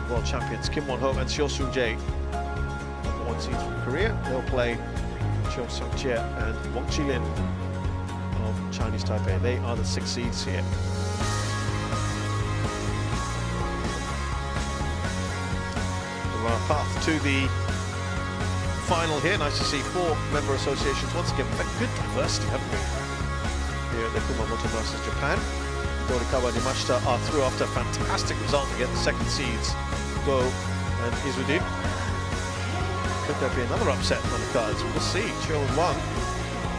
world champions Kim Won-ho and Seo Seung-jae, #1 seeds from Korea. They'll play Cho Seung-chie and Wang Qilin of Chinese Taipei. They are the 6 seeds here. Our path to the final here. Nice to see 4 member associations once again. Good diversity, haven't we? Here at the Kumamoto versus Japan. Dorikawa and Yamashita are through after a fantastic result to get the 2nd seeds, Go and Izudin. Could there be another upset on the cards? We'll see. Chiu and Wang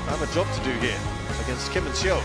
have a job to do here against Kim and Seo.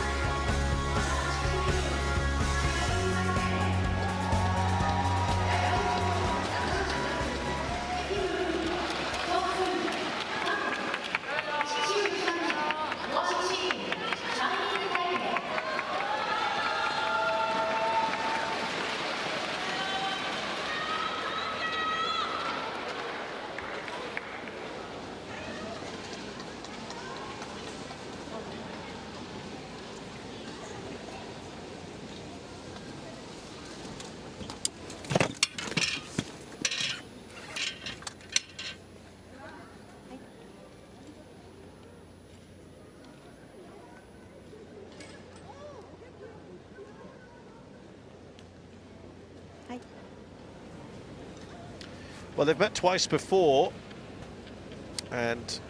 Well, they've met twice before, and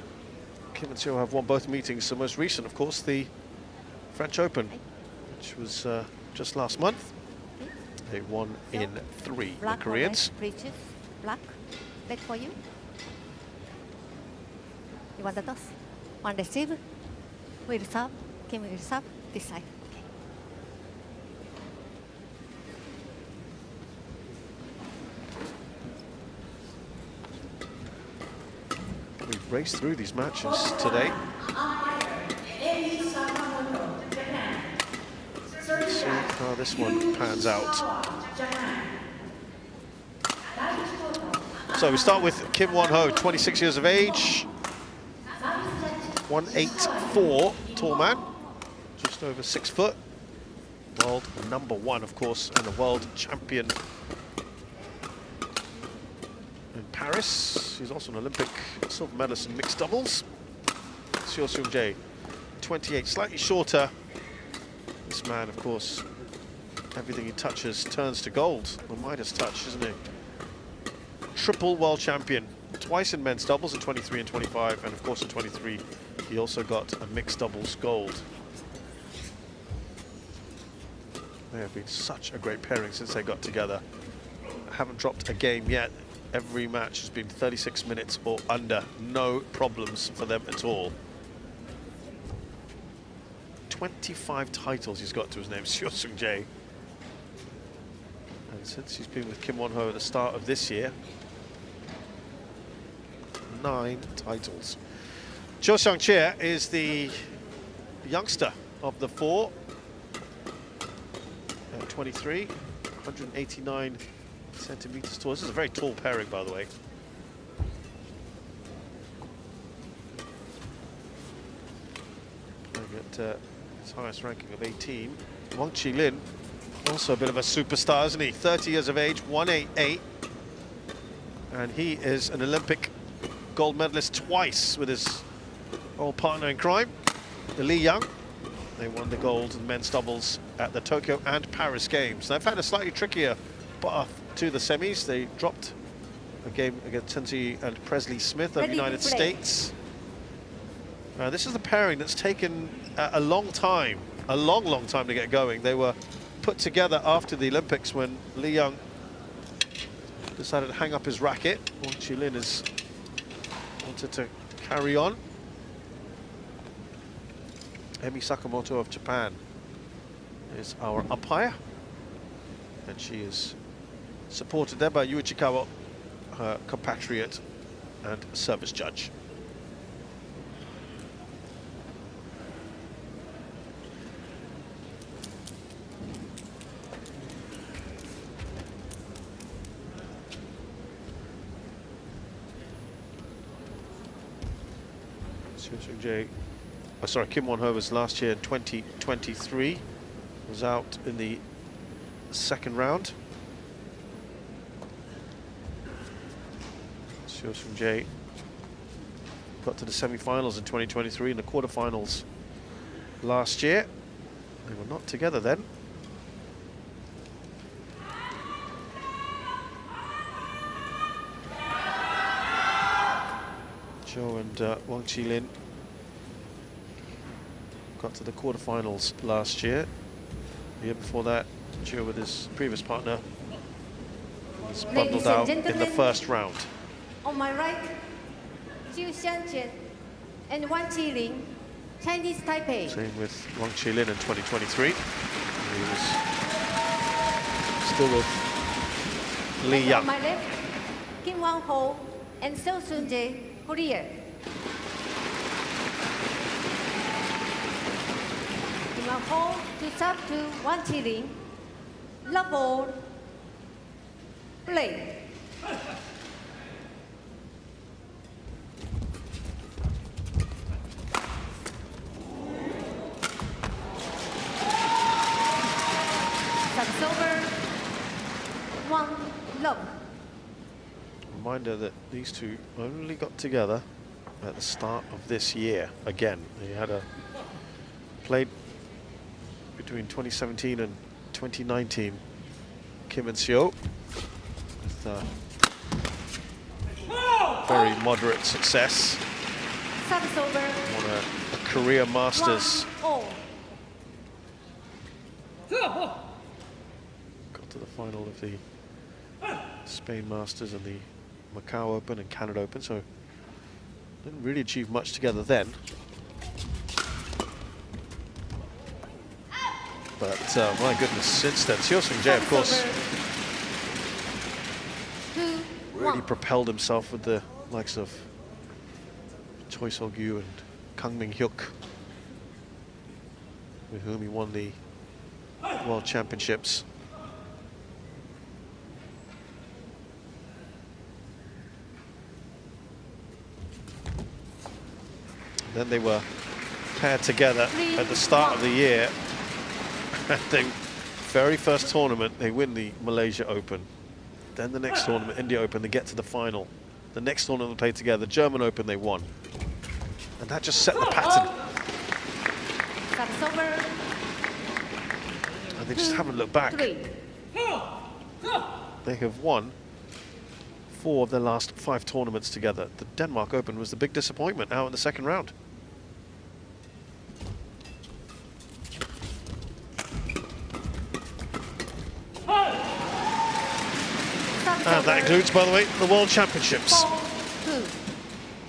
Kim and Seo have won both meetings. The most recent, of course, the French Open, which was just last month. They won in 3, the Koreans. Black, red for you. You want the toss? One receive, we'll serve, Kim will serve, this side. We've raced through these matches today. Let's see how this one pans out. So we start with Kim Won-ho, 26 years of age, 184 tall man, just over 6 foot. World #1, of course, and a world champion in Paris. He's also an Olympic silver medalist in mixed doubles. Seo Seung-jae, 28, slightly shorter. This man, of course, everything he touches turns to gold. The Midas touch, isn't he? Triple world champion, twice in men's doubles in 23 and 25, and of course in 23 he also got a mixed doubles gold. They have been such a great pairing since they got together. Haven't dropped a game yet. Every match has been 36 minutes or under. No problems for them at all. 25 titles he's got to his name, Seo Seung-jae. And since he's been with Kim Won-ho at the start of this year, 9 titles. Seo Seung-jae is the youngster of the 4. 23, 189 centimeters tall. This is a very tall pairing, by the way. Playing at his highest ranking of 18. Wang Qilin, also a bit of a superstar, isn't he? 30 years of age, 188. And he is an Olympic gold medalist twice with his old partner in crime, Lee Young. They won the gold in men's doubles at the Tokyo and Paris Games. They've had a slightly trickier path to the semis. They dropped a game against Tenzi and Presley Smith of the United States. This is the pairing that's taken a long time, a long time to get going. They were put together after the Olympics when Lee Young decided to hang up his racket. Wang Qilin has wanted to carry on. Emi Sakamoto of Japan is our umpire, and she is supported there by Yu Ichikawa, her compatriot and service judge. Seo Seung-jae, sorry, Kim Won-ho was last year in 2023, was out in the second round. Chiu Sung-jae got to the semi-finals in 2023 and the quarterfinals last year. They were not together then. Chiu and Wang Qilin got to the quarterfinals last year. The year before that, Chiu with his previous partner was bundled out in the first round. On my right, Chiu Xianchen and Wang Qilin, Chinese Taipei. Same with Wang Qilin in 2023. He was still with Li And Yang. on my left, Kim Wang Ho and Seo Sun-jae, Korea. Kim Wang Ho to serve to Wang Qilin. Love ball, play. Service over. 1-love. Reminder that these two only got together at the start of this year. Again, they had played between 2017 and 2019. Kim and Seo with very moderate success. Service over. Won a career Masters. 1-all. Got to the final of the Spain Masters and the Macau Open and Canada Open, so didn't really achieve much together then. But my goodness, since then, Chiu Sung-jae, of course, really propelled himself with the likes of Choi Sol-gyu and Kang Min-hyuk, with whom he won the World Championships. Then they were paired together at the start of the year. At the very first tournament, they win the Malaysia Open. Then the next tournament, India Open, they get to the final. The next tournament they played together, German Open, they won. And that just set the pattern. And they just haven't looked back. They have won 4 of their last 5 tournaments together. The Denmark Open was the big disappointment out in the second round. And that includes, by the way, the World Championships.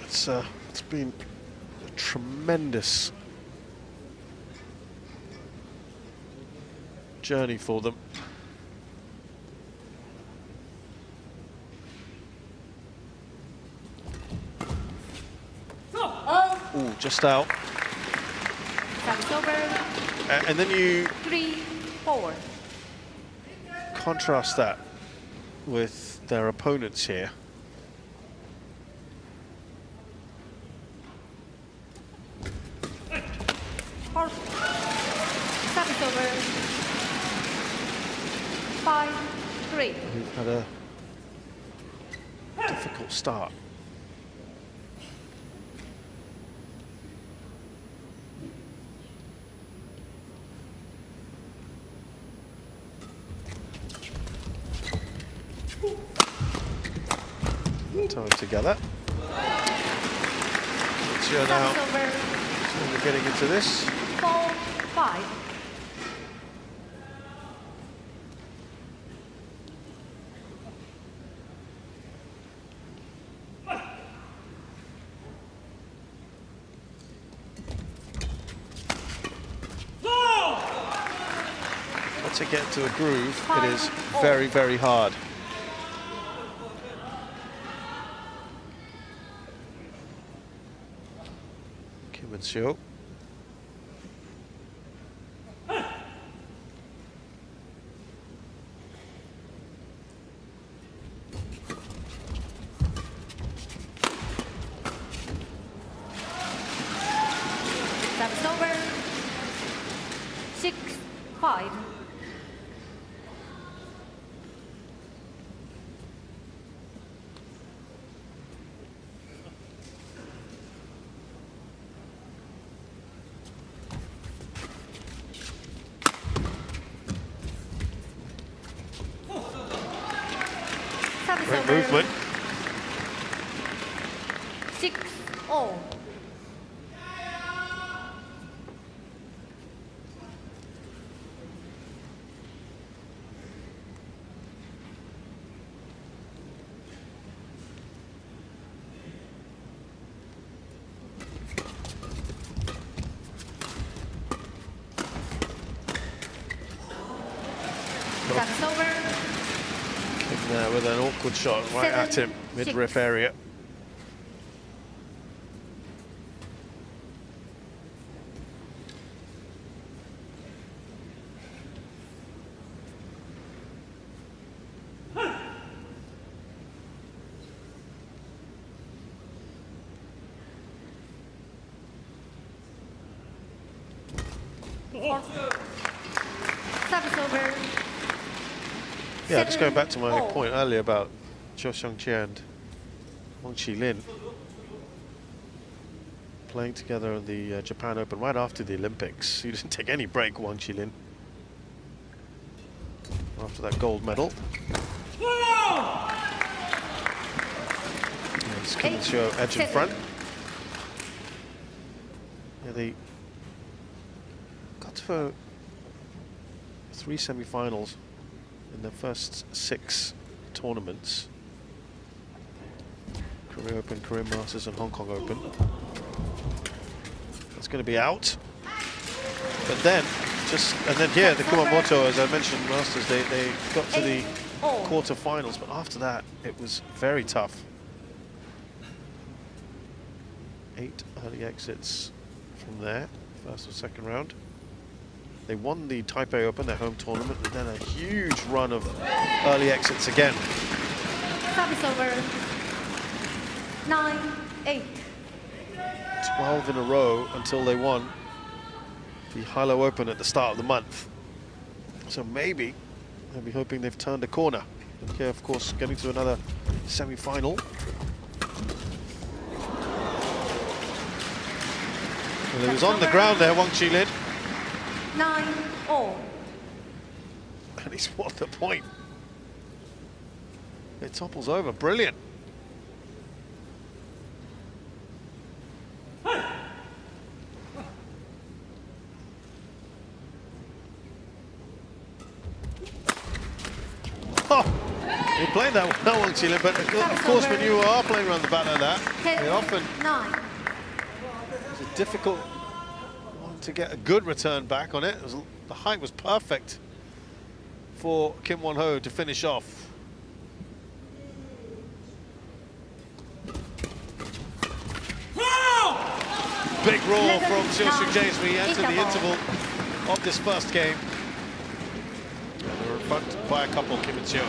It's been a tremendous journey for them. Ooh, just out. And then you 3-4. contrast that with their opponents here. Service over. 5-3. Who've had a difficult start. Time together. Chiu now we're getting into this. 4-5. Once it gets into a groove, it is very, very hard. Kim and Chiu. Service over. 6-5. Great movement. 6-0. That's over. In there with an awkward shot right at him, midriff area. Service over. Yeah, just going back to my point earlier about Chiu and Wang Qilin playing together in the Japan Open right after the Olympics. He didn't take any break, Wang Qilin, after that gold medal. It's Kumamoto edge in front. Yeah, they got to 3 semi-finals in their first 6 tournaments. Korea Open, Korean Masters and Hong Kong Open. That's going to be out. But then, here, the Kumamoto, as I mentioned, Masters, they got to the quarter-finals, but after that, it was very tough. 8 early exits from there, first or second round. They won the Taipei Open, their home tournament, and then a huge run of early exits again. Service over. 9-8. 12 in a row until they won the Hilo Open at the start of the month. So maybe they'll be hoping they've turned a corner. And here, of course, getting to another semi-final. Well, he was on the ground there, Wang Qilin. 9-0. And he's won the point. It topples over, brilliant. Oh, you're playing that well, Wang Qilin, but of course when you are playing around the bat like that, it often is a difficult one to get a good return back on it. The height was perfect for Kim Won-ho to finish off. Big roar from Chiu as we enter the interval of this first game. They're in front by a couple, Kim and Chiu.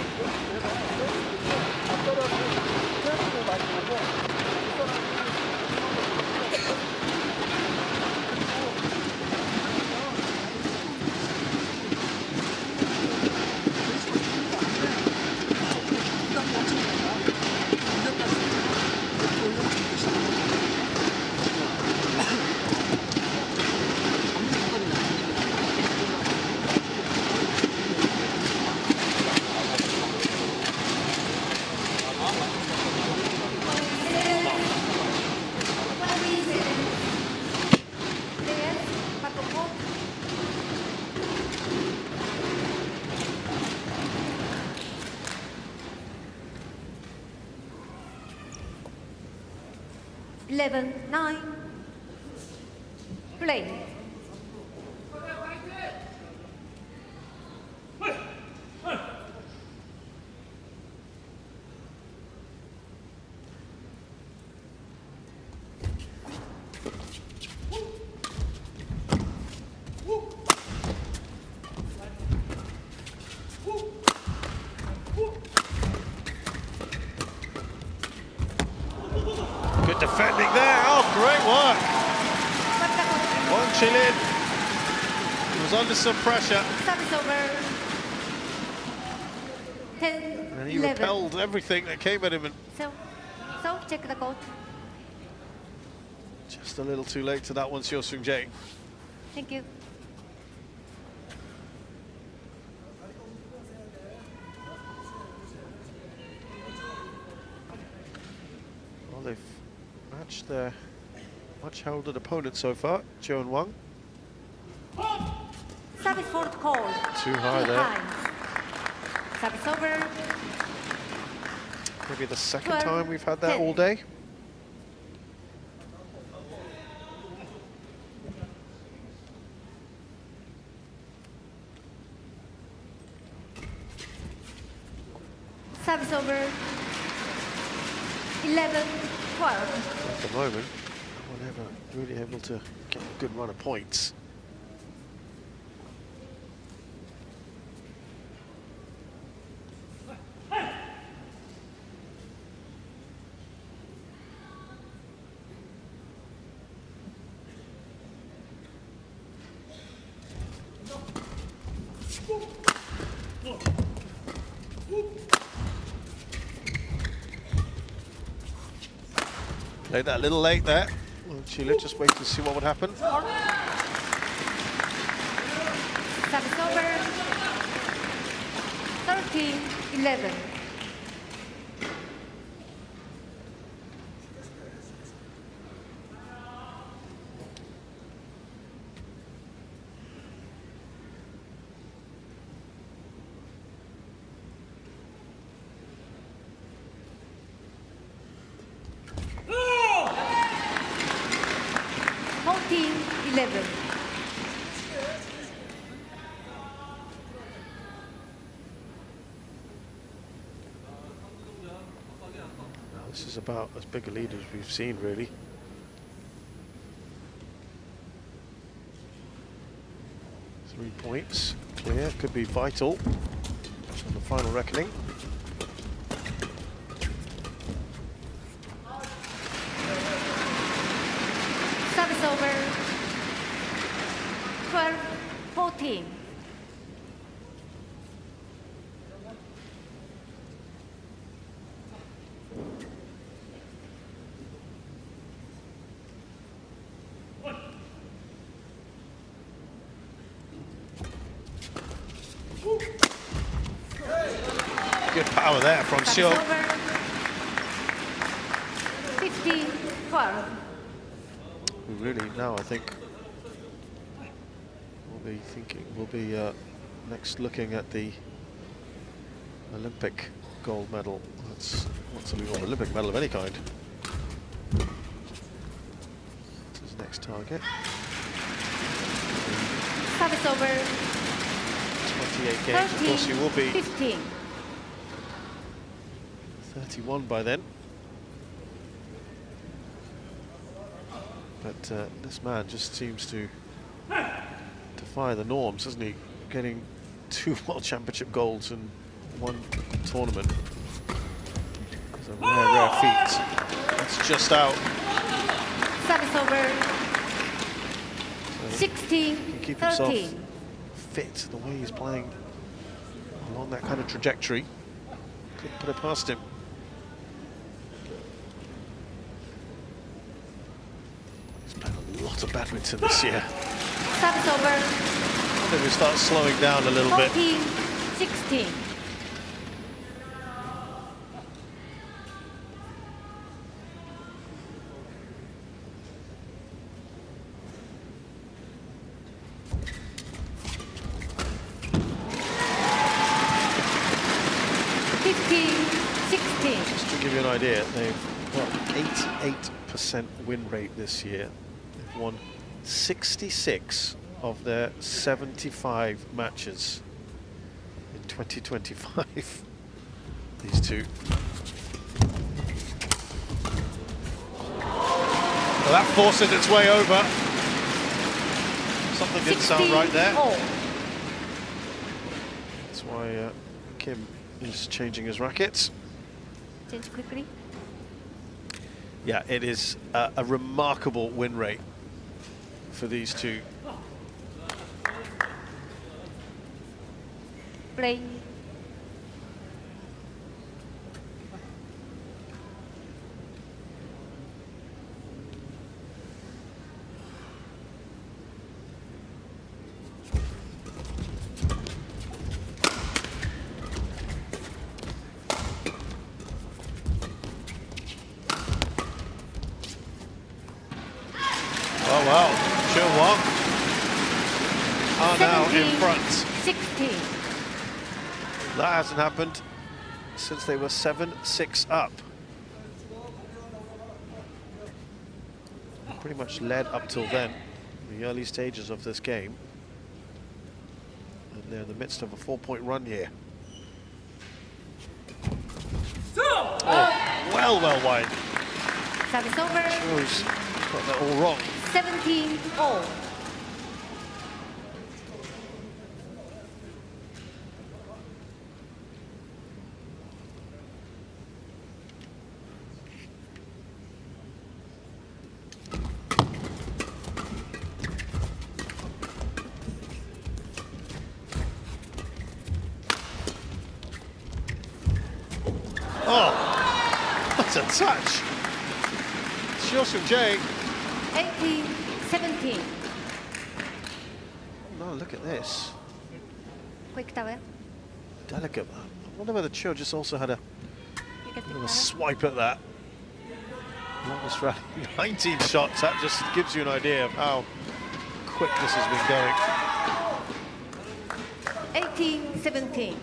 Eleven, 9. Play. Good defending there. Oh, great work. Wang Qilin was under some pressure. Service over. 10, And he 11. repelled everything that came at him. And So check the court. just a little too late to that one, Chiu Seung-jae. Thank you. they've matched their much-heralded opponent so far, Chiu and Wang. Service fault call. Too high there. Service over. Maybe the second time we've had that all day. Service over. 11, 12. At the moment, we're never really able to get a good run of points. Played that a little late there. Well, Chiu just wait to see what would happen. Service over. 13, 11. This is about as big a lead as we've seen, really. Three points clear, could be vital on the final reckoning. Service over. 12, 14. Good power there from Chiu. 15, 12. We really now, I think, we'll be next looking at the Olympic gold medal. That's an Olympic medal of any kind. That's his next target. Service over. 28 games. 13, of course, he will be 15. 31 by then. But this man just seems to defy the norms, doesn't he? Getting 2 World Championship golds in one tournament. It's a rare feat. It's just out. Service over. So 16, he can keep himself 13. fit the way he's playing along that kind of trajectory. Couldn't put it past him. He's playing a lot of badminton this year. Service over. I think we start slowing down a little 14, bit. 16. Just to give you an idea, they've got 88% win rate this year. They've won 66 of their 75 matches in 2025. These two. Well, that forces its way over. Something didn't sound right there. That's why Kim is changing his rackets. Change quickly. Yeah, it is a remarkable win rate for these two. Play. Oh wow, Chiu and Wang are now in front. 16. That hasn't happened since they were 7-6 up. Pretty much led up till then, in the early stages of this game. And they're in the midst of a 4-point run here. Oh, well wide. Service over. Chiu's got that all wrong. 17-all. Oh, that's a touch. J. 18-17. No, look at this. Quick tower. Delicate. I wonder whether Chiu just also had a You get the little tower. swipe at that. Longest rally, 19 shots. That just gives you an idea of how quick this has been going. 18-17.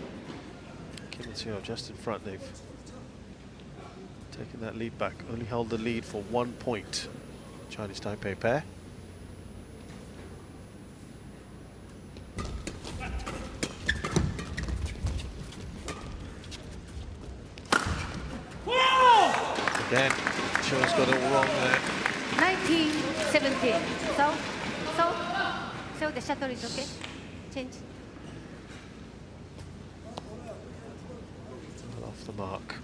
Kim and Chiu just in front. They've taken that lead back. Only held the lead for 1 point. Chinese Taipei pair. Again, Chiu's got it all wrong there. 19-17. So the shuttle is okay. Change. Well off the mark.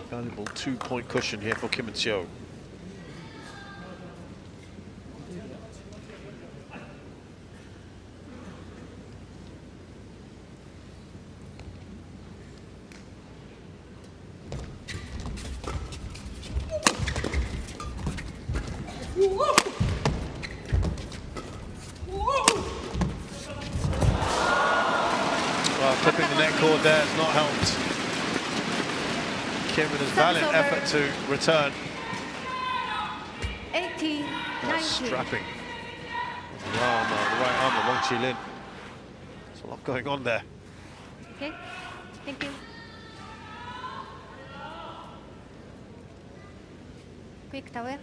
Valuable 2-point cushion here for Kim and Chiu. Well, clipping the net cord there has not helped. Kim with his valiant effort to return. 18-19. Strapping. The right arm of Wang Qilin. There's a lot going on there. Okay, thank you. Quick tower.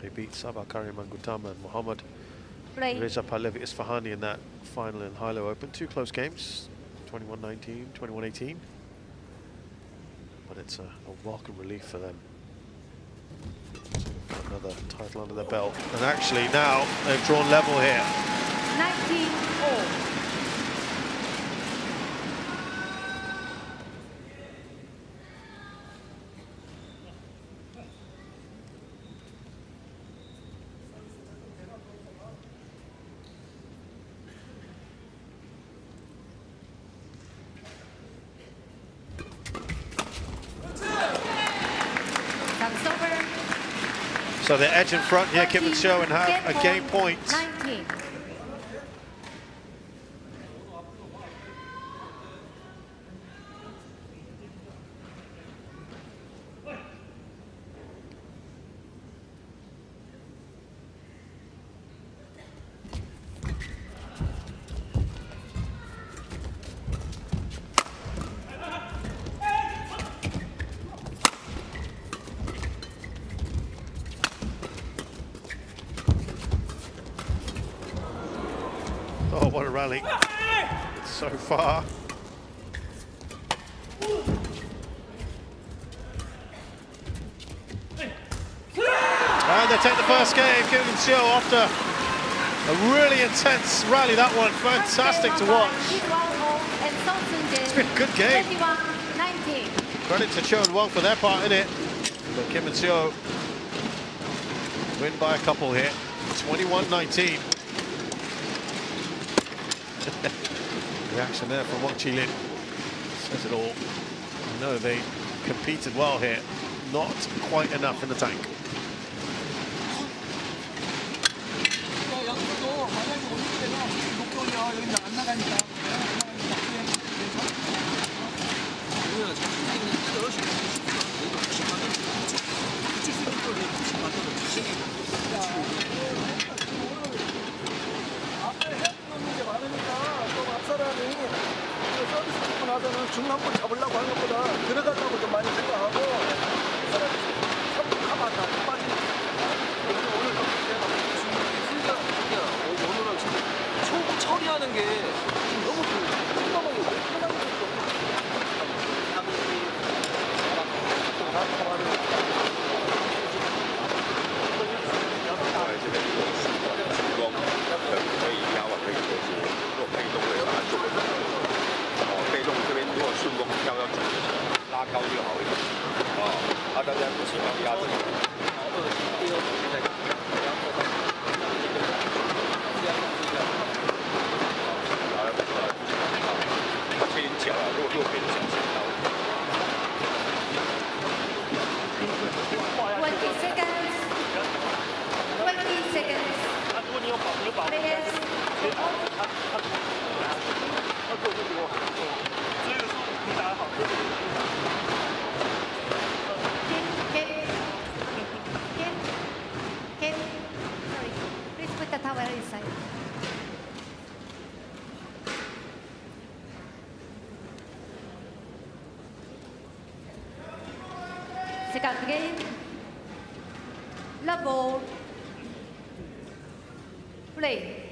They beat Sabah Karim Gutama and Muhammad Play. Reza Pahlavi Isfahani in that final in Hilo Open. 2 close games, 21-19, 21-18. But it's a welcome relief for them. Another title under their belt. And actually now they've drawn level here. 19-all. So they're edge in front here, Kim and Chiu, and have a game point. 19. Oh, what a rally so far. And they take the first game, Kim and Chiu, after a really intense rally. That one, fantastic to watch. It's been a good game. 21-19. Credit to Chiu and Wang for their part in it. But Kim and Chiu win by a couple here, 21-19. Reaction there from Wang Qilin says it all. I know they competed well here, not quite enough in the tank. 중남부 잡으려고 하는 것보다 들어가려고 좀 많이 생각하고 오늘은 지금 처리하는 게 지금 너무 꼼꼼하게 Second game, level, play.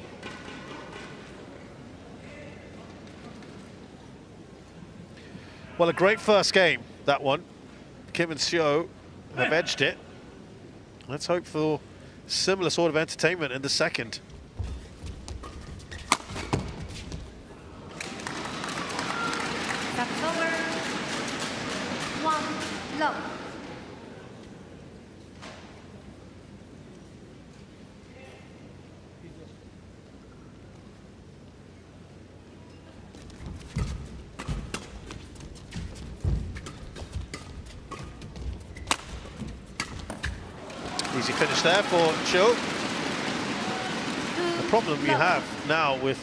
Well, a great first game, that one. Kim and Chiu have edged it. Let's hope for similar sort of entertainment in the second. That's over. 1 love. Easy finish there for Chiu. The problem you have now with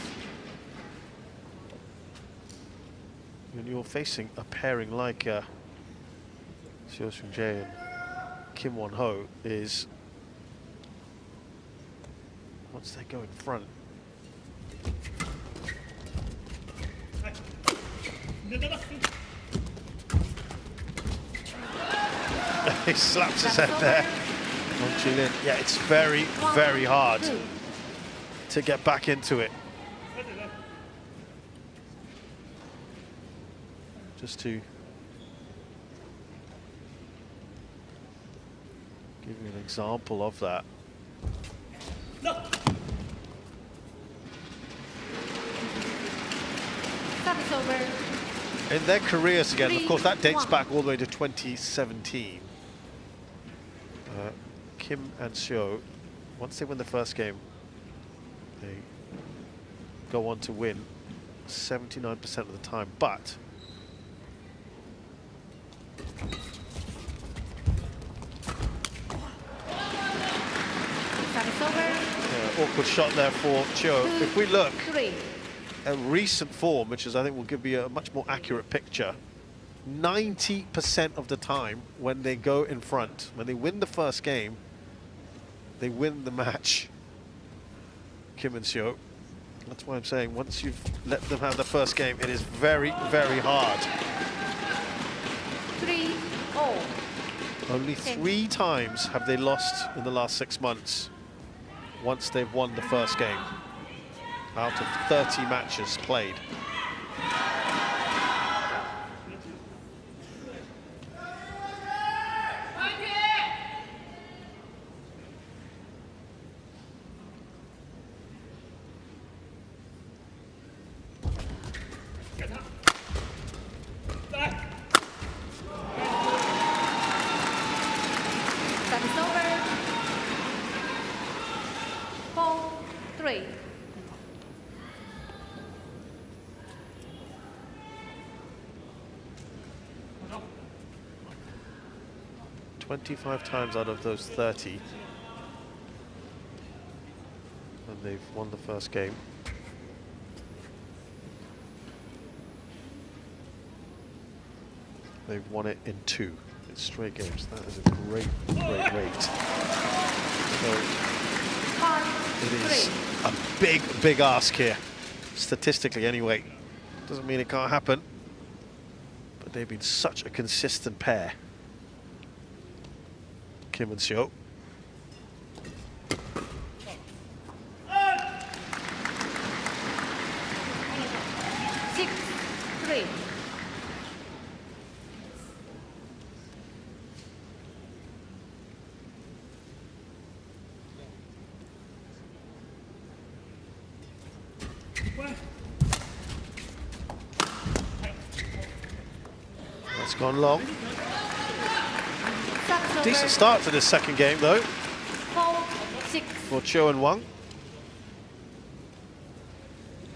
when you're facing a pairing like Chiu Seung-jae and Kim Won-ho is once they go in front. He slaps his head there. Wang Qilin. Yeah, it's very, very hard to get back into it. Just to give you an example of that. Service over. In their careers together, of course, that dates back all the way to 2017. Kim and Chiu, once they win the first game, they go on to win 79% of the time, but awkward shot there for Chiu. If we look at recent form, which is I think will give you a much more accurate picture, 90% of the time when they go in front, when they win the first game, they win the match. Kim and Chiu. That's why I'm saying once you've let them have the first game, it is very, very hard. 3-0. Only 3 times have they lost in the last 6 months once they've won the first game out of 30 matches played. Service over. 4-3. 25 times out of those 30 when they've won the first game. they've won it in 2 straight games. That is a great, great rate. So it is a big, big ask here, statistically anyway. Doesn't mean it can't happen, but they've been such a consistent pair, Kim and Chiu. That's gone long. Decent start to this second game, though, for Chiu and Wang.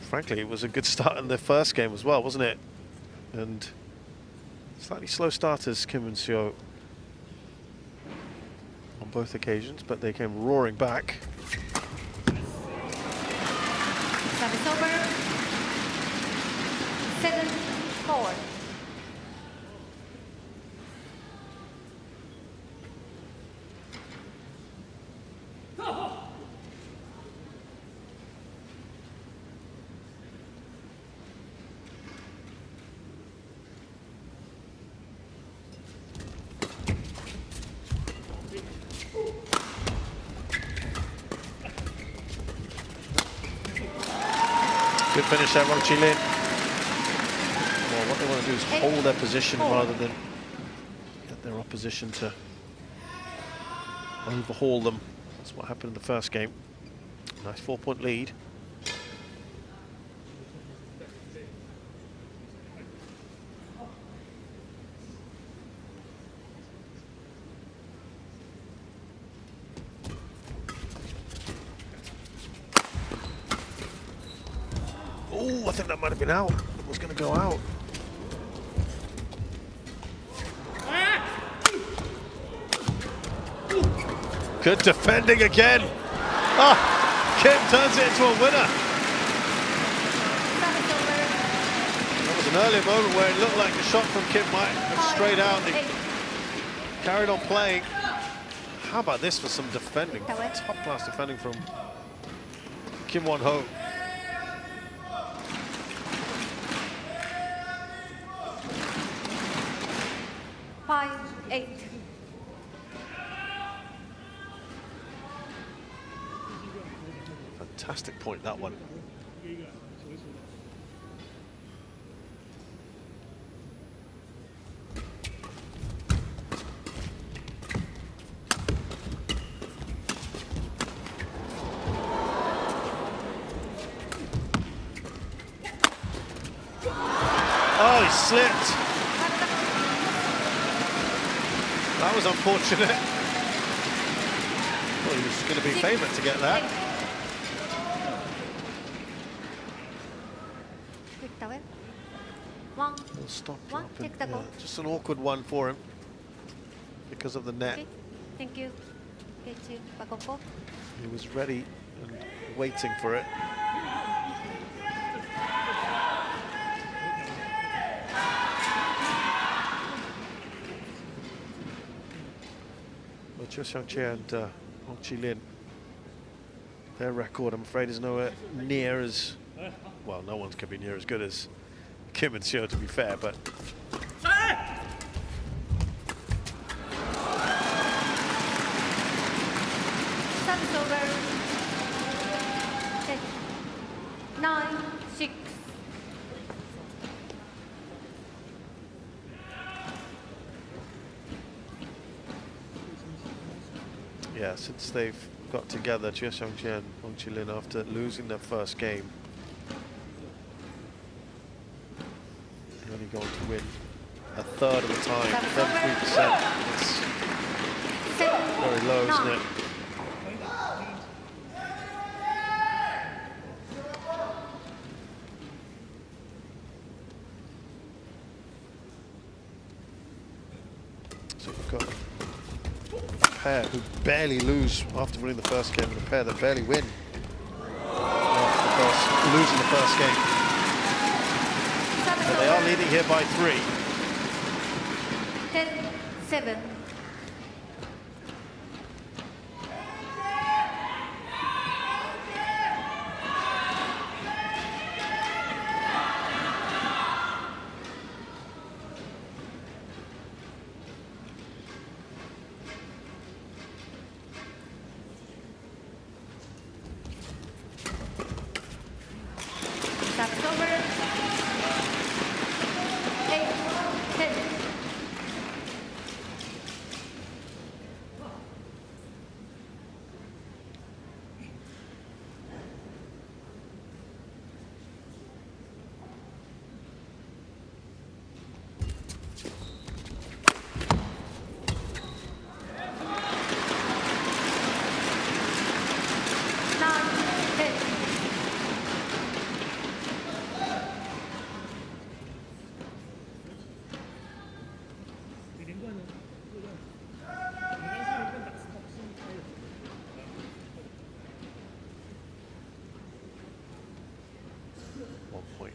Frankly, it was a good start in the first game as well, wasn't it? And slightly slow starters, Kim and Chiu, on both occasions, but they came roaring back. Service over. 7-4. Good finish there, Wang Qilin. Well, what they want to do is hold their position rather than get their opposition to overhaul them. That's what happened in the first game. Nice 4-point lead. Oh, I think that might have been out. It was going to go out. Good defending again. Ah, Kim turns it into a winner. That was an earlier moment where it looked like a shot from Kim might have strayed out. They carried on playing. How about this for some defending? Top class defending from Kim Won-ho. Fantastic point, that one. Oh, he slipped. That was unfortunate. Well, he was going to be favourite to get that. We'll stop dropping. Yeah, just an awkward one for him because of the net. Okay. Thank you. He was ready and waiting for it. Well, Chiu and Wang Qilin, their record, I'm afraid, is nowhere near as, well, no one's can be near as good as Kim and Chiu, to be fair, but Service over. 9-6. yeah, since they've got together, Chiu and Wang Qilin, after losing their first game, they're only going to win a third of the time, 33%. It's very low, isn't it? So we've got a pair who barely lose after winning the first game, and a pair that barely win after losing the first game. But they are leading here by 3. 10-7. Service over. 8-10.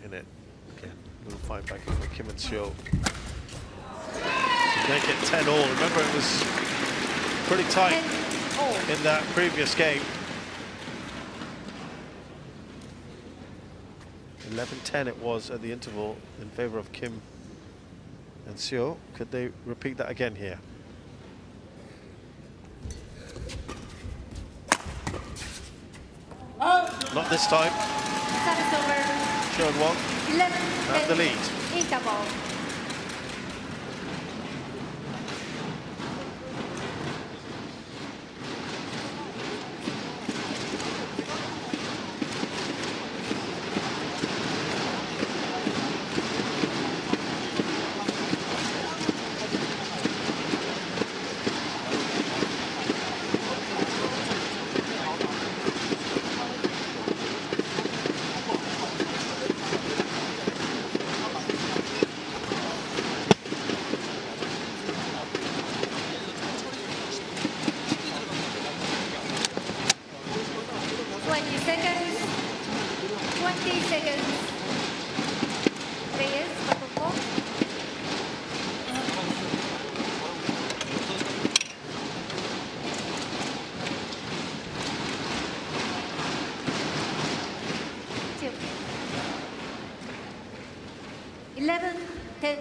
In it again, little fight back in with Kim and Chiu to make it 10-all. Remember, it was pretty tight in that previous game. 11-10 it was at the interval in favor of Kim and Chiu. Could they repeat that again here? Not this time. Service over. Chiu and Wang 11 have the lead. Interval. Chiu. 11-10.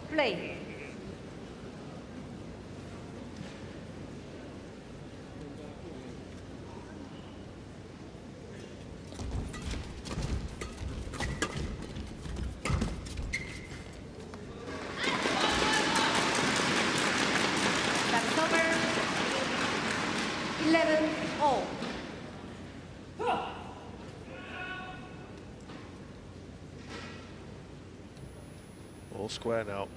Play. That's over. 11-all. All square now.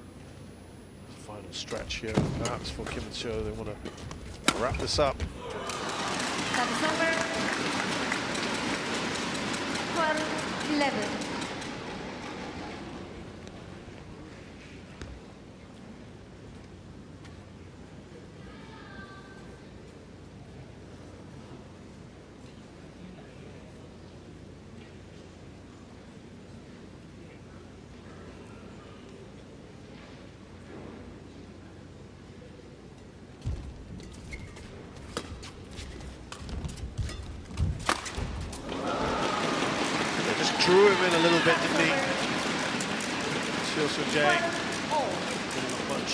Final stretch here, perhaps for Kim and Chiu. They want to wrap this up. That's over. 12-11. Drew him in a little bit, didn't he? Chiu Jay. Not much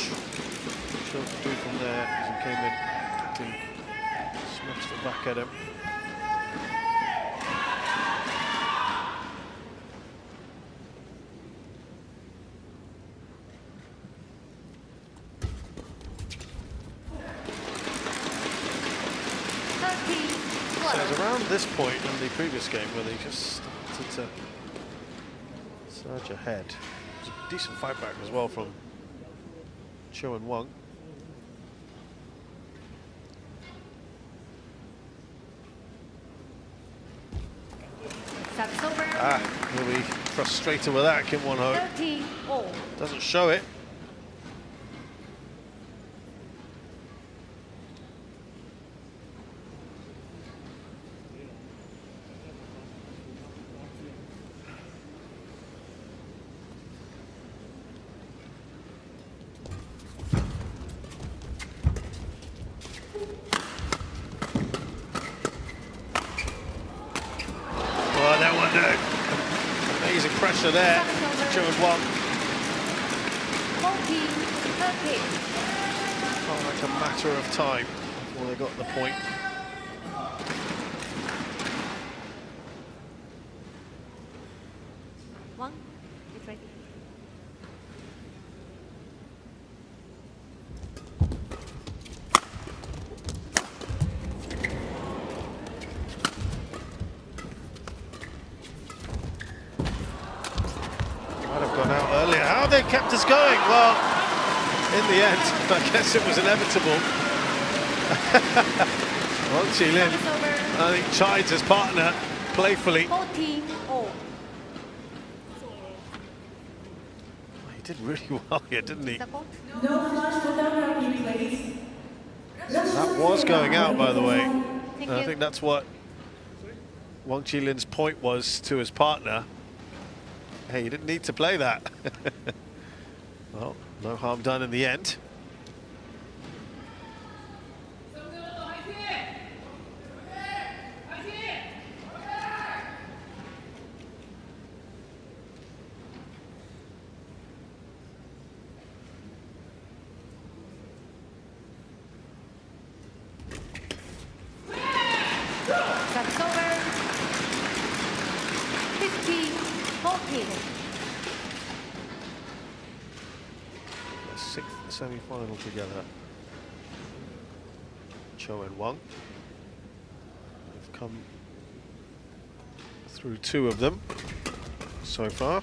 Chiu to do from there as he came in, smashed it back at him. So it was around this point in the previous game where they just started to surge ahead. It was a decent fight back as well from Chiu and Wang. He'll be frustrated with that, Kim Won-ho. Doesn't show it. pressure there. Chiu and Wang. 14-13. Felt like a matter of time before they got the point. Wang is ready. Might have gone out earlier. How they kept us going? Well, in the end, I guess it was inevitable. Wang Qilin, I think, chides his partner playfully. 14-0. He did really well here, didn't he? That was going out, by the way. And I think that's what Wang Qilin's point was to his partner. Hey, you didn't need to play that. Well, no harm done in the end. That's over. 15-14. The sixth semi-final together. Chiu and Wang. They've come through two of them so far.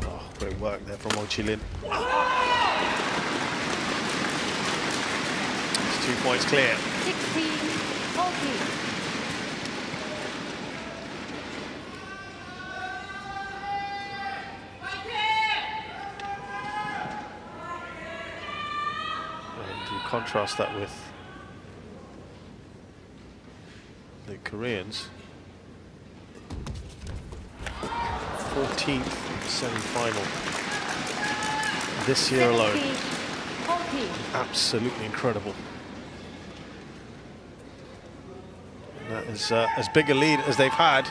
Oh, great work there from Wang Qilin. 2 points clear. 16-14. And you contrast that with the Koreans. 14th semi-final this year alone. 14. Absolutely incredible. That is as big a lead as they've had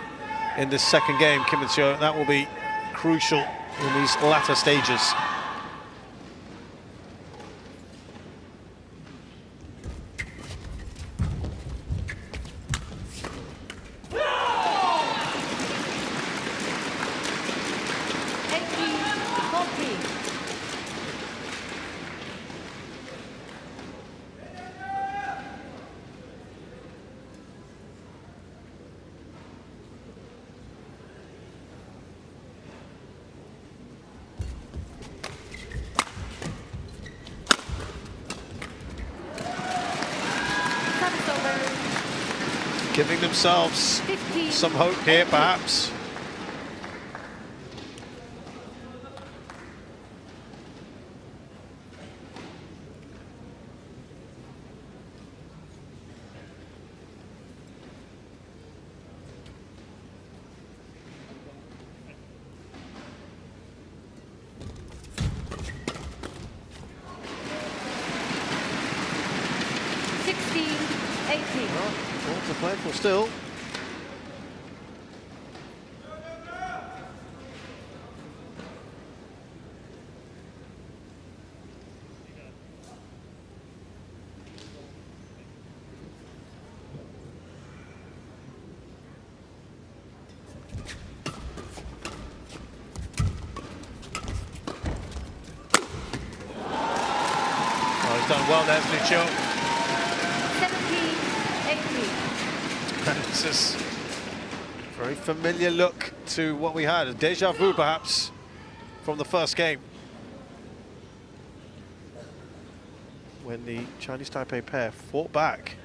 in this second game, Kim and Seo. That will be crucial in these latter stages. Giving themselves some hope here, perhaps. Well, to play for still. Oh, he's done well there, Chiu. 17-18. This is a very familiar look to what we had, a deja vu perhaps from the first game, when the Chinese Taipei pair fought back.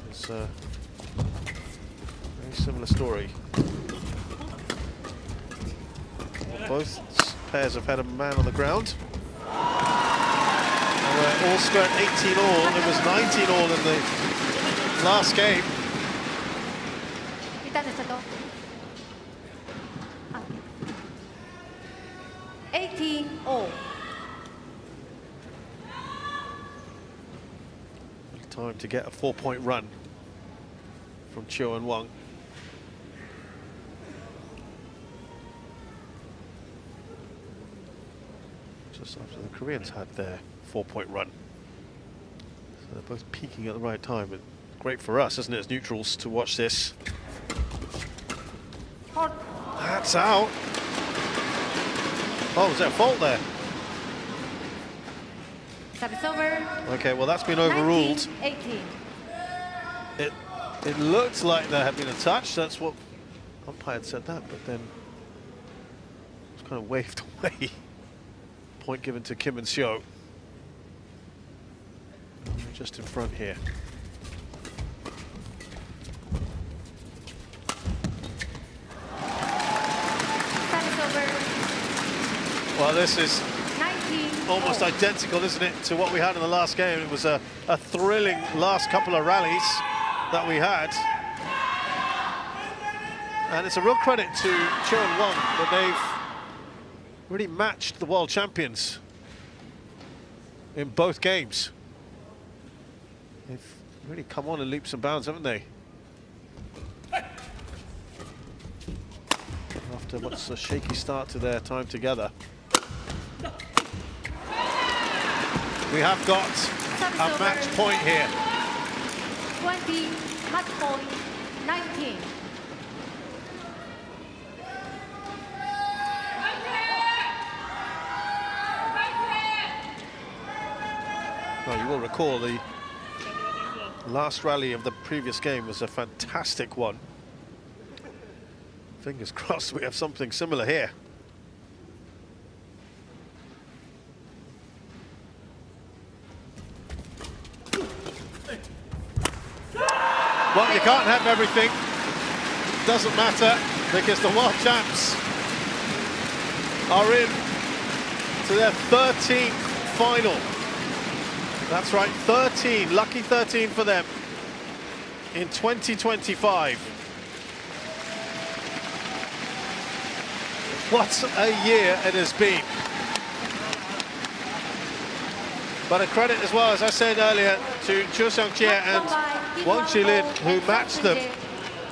It's a very similar story. Both pairs have had a man on the ground. We're all square 18 all. It was 19 all in the last game. 일단은 저도 18-all. Time to get a 4-point run from Chiu and Wang. Just after the Koreans had their 4-point run. So they're both peaking at the right time. But great for us, isn't it, as neutrals, to watch this. That's out. Oh, was there a fault there? Service over. Okay, well, that's been overruled. 19-18. It looked like there had been a touch. That's what umpire had said that, but then it was kind of waved away. Point given to Kim and Seo. Just in front here. Well, this is almost identical, isn't it, to what we had in the last game. It was a thrilling last couple of rallies that we had. And it's a real credit to Chiu and Wang that they've really matched the world champions in both games. They've really come on in leaps and bounds, haven't they? After what's a shaky start to their time together. We have got a match point here. 20, match point, 19. Well, you will recall the last rally of the previous game was a fantastic one. Fingers crossed we have something similar here. Well, you can't have everything. Doesn't matter, because the world champs are in to their 13th final. That's right, 13, lucky 13 for them in 2025. What a year it has been. But a credit as well, as I said earlier, to Chiu and Wang Qilin, who matched them.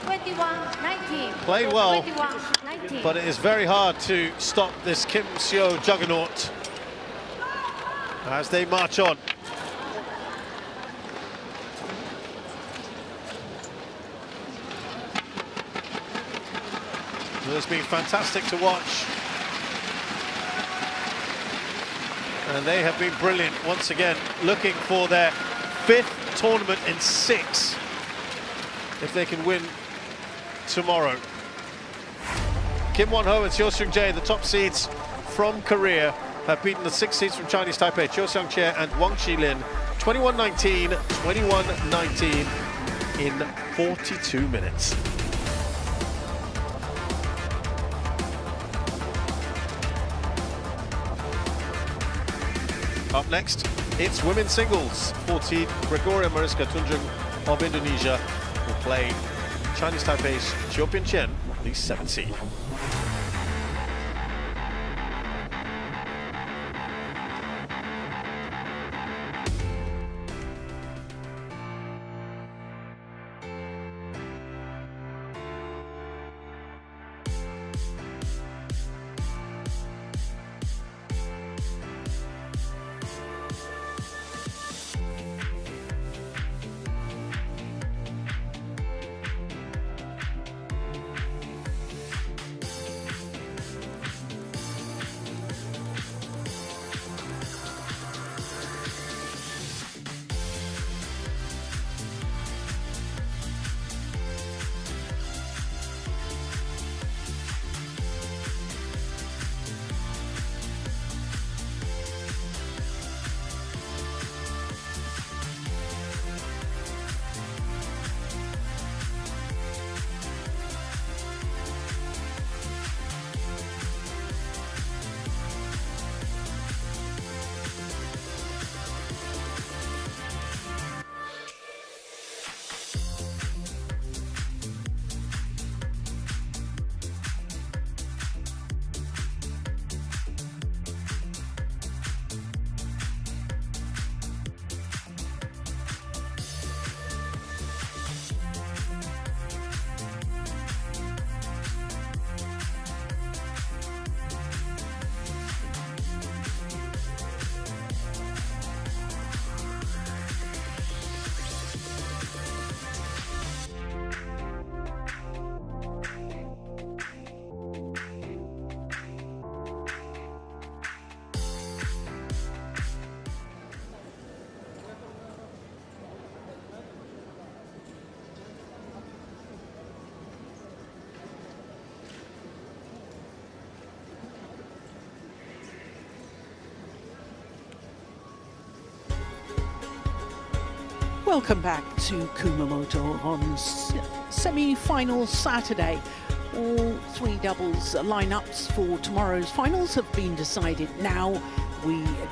21-19. Played well, 21-19. but it is very hard to stop this Kim Seo juggernaut as they march on. It's been fantastic to watch. And they have been brilliant once again, looking for their 5th tournament in 6 if they can win tomorrow. Kim Won-ho and Seo Seung-jae, the top seeds from Korea, have beaten the 6 seeds from Chinese Taipei, Chiu Seung-jae and Wang Qilin, 21-19, 21-19 in 42 minutes. Up next, it's women's singles. 14, Gregoria Mariska Tunjung of Indonesia will play Chinese Taipei's Chiu Chen, the 7th seed. Welcome back to Kumamoto on semi-final Saturday. All three doubles lineups for tomorrow's finals have been decided now. We